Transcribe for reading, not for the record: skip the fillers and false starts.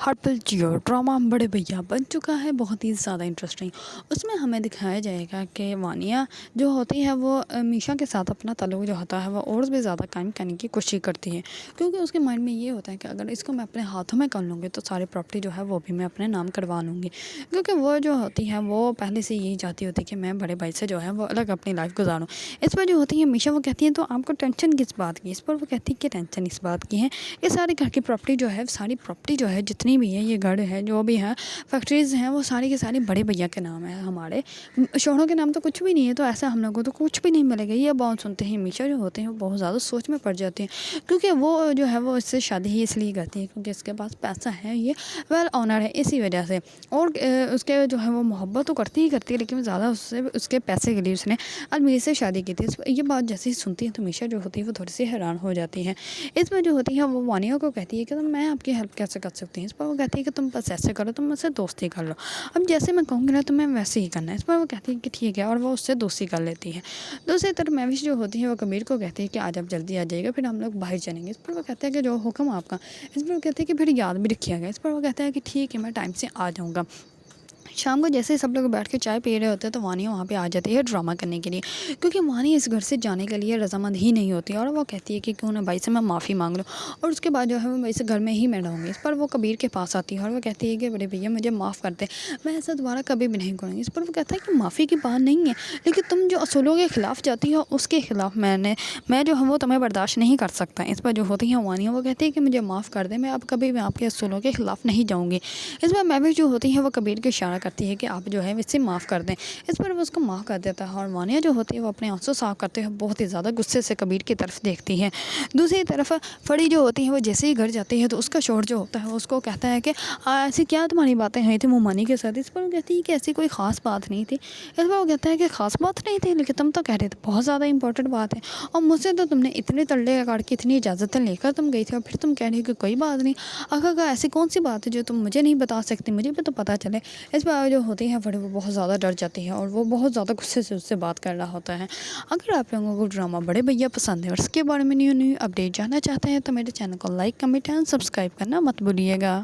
ہرپل Jio drama بڑے بھیا بن چکا ہے بہت ہی زیادہ انٹرسٹنگ۔ اس میں ہمیں دکھایا جائے گا کہ وانیہ جو ہوتی ہے وہ میشا کے ساتھ اپنا تعلق جو ہوتا ہے وہ اور بھی زیادہ قائم کرنے کی کوشش کرتی ہے، کیونکہ اس کے مائنڈ میں یہ ہوتا ہے کہ اگر اس کو میں اپنے ہاتھوں میں کر لوں گی تو ساری پراپرٹی جو ہے وہ بھی میں اپنے نام کروا لوں گی، کیونکہ وہ جو ہوتی ہے وہ پہلے سے یہی چاہتی ہوتی ہے کہ میں بڑے بھائی سے جو ہے وہ الگ اپنی لائف گزاروں۔ اس پر جو ہوتی ہے میشا وہ کہتی ہے تو آپ کو ٹینشن کس بات کی؟ اس پر وہ کہتی ہے کہ ٹینشن اس بات کی ہے کہ سارے گھر کی پراپرٹی جو ہے ساری پراپرٹی جو ہے جتنی بھی ہے یہ گھر ہے جو بھی ہے فیکٹریز ہیں وہ ساری کے ساری بڑے بھیا کے نام ہے، ہمارے شوہروں کے نام تو کچھ بھی نہیں ہے، تو ایسا ہم لوگوں کو تو کچھ بھی نہیں ملے گا۔ یہ بات سنتے ہیں میشا جو ہوتے ہیں وہ بہت زیادہ سوچ میں پڑ جاتے ہیں، کیونکہ وہ جو ہے وہ اس سے شادی ہی اس لیے کرتی ہے کیونکہ اس کے پاس پیسہ ہے، یہ ویل آنر ہے اسی وجہ سے، اور اس کے جو ہے وہ محبت تو کرتی ہی کرتی ہے لیکن زیادہ اس سے اس کے پیسے کے لیے اس نے المیر سے شادی کی تھی۔ یہ بات جیسے ہی سنتی ہے تو میشا جو ہوتی ہے وہ تھوڑی سی حیران ہو جاتی ہے۔ اس میں جو ہوتی ہے وہ وانیہ کو کہتی ہے کہ میں آپ کی ہیلپ کیسے کر سکتی ہوں؟ اس پر وہ کہتی ہے کہ تم بس ایسے کرو، تم مجھ سے دوستی کر لو، اب جیسے میں کہوں گی نا تمہیں ویسے ہی کرنا ہے۔ اس پر وہ کہتی ہے کہ ٹھیک ہے، اور وہ اس سے دوستی کر لیتی ہے۔ دوسری طرف مہوش جو ہوتی ہے وہ کبیر کو کہتی ہے کہ آج آپ جلدی آ جائے گا، پھر ہم لوگ باہر چلیں گے۔ اس پر وہ کہتے ہیں کہ جو حکم آپ کا۔ اس پر وہ کہتے ہیں کہ پھر یاد بھی رکھیے گا۔ اس پر وہ کہتا ہے کہ ٹھیک ہے میں ٹائم سے آ جاؤں گا۔ شام کو جیسے سب لوگ بیٹھ کے چائے پی رہے ہوتے ہیں تو وانیہ وہاں پہ آ جاتی ہے ڈرامہ کرنے کے لیے، کیونکہ وانیہ اس گھر سے جانے کے لیے رضامند ہی نہیں ہوتی، اور وہ کہتی ہے کہ کیوں نہ بھائی سے میں معافی مانگ لوں، اور اس کے بعد جو ہے وہ اسے گھر میں ہی میں رہوں گی۔ اس پر وہ کبیر کے پاس آتی ہے اور وہ کہتی ہے کہ بڑے بھیا مجھے معاف کر دے، میں ایسا دوبارہ کبھی بھی نہیں کروں گی۔ اس پر وہ کہتا ہے کہ معافی کی بات نہیں ہے، لیکن تم جو اصولوں کے خلاف جاتی ہو اس کے خلاف میں جو ہوں وہ تمہیں برداشت نہیں کر سکتا۔ اس پر جو ہوتی ہے وانیہ وہ کہتی ہے کہ مجھے معاف کر دے، میں اب کبھی بھی آپ کے اصولوں کے خلاف نہیں جاؤں گی۔ اس میں مہوش جو ہوتی ہے وہ کبیر کو اشارہ کرتی ہے کہ آپ جو ہے اس سے معاف کر دیں۔ اس پر وہ اس کو معاف کر دیتا ہے، اور وانیہ جو ہوتی ہے وہ اپنے آنسو صاف کرتے ہوئے بہت ہی زیادہ غصے سے کبیر کی طرف دیکھتی ہے۔ دوسری طرف فڑی جو ہوتی ہے وہ جیسے ہی گھر جاتی ہے تو اس کا شوہر جو ہوتا ہے وہ اس کو کہتا ہے کہ ایسی کیا تمہاری باتیں ہوئی تھی مومانی کے ساتھ؟ اس پر وہ کہتی ہے کہ ایسی کوئی خاص بات نہیں تھی۔ اس پر وہ کہتا ہے کہ خاص بات نہیں تھی، لیکن تم تو کہہ رہے تھے بہت زیادہ امپورٹنٹ بات ہے، اور مجھ سے تو تم نے اتنے تلے کاٹ کے اتنی اجازتیں لے کر تم گئی تھی، اور پھر تم کہہ رہی کہ کوئی بات نہیں۔ اگر ایسی کون سی بات ہے جو تم مجھے نہیں بتا سکتی، مجھے بھی تو پتہ چلے۔ اس پر جو ہوتی ہے وہ بہت زیادہ ڈر جاتی ہے اور وہ بہت زیادہ غصے سے اس سے بات کر رہا ہوتا ہے۔ اگر آپ لوگوں کو ڈرامہ بڑے بھیا پسند ہے اور اس کے بارے میں نیو اپڈیٹ جاننا چاہتے ہیں تو میرے چینل کو لائک، کمنٹ اینڈ سبسکرائب کرنا مت بھولیے گا۔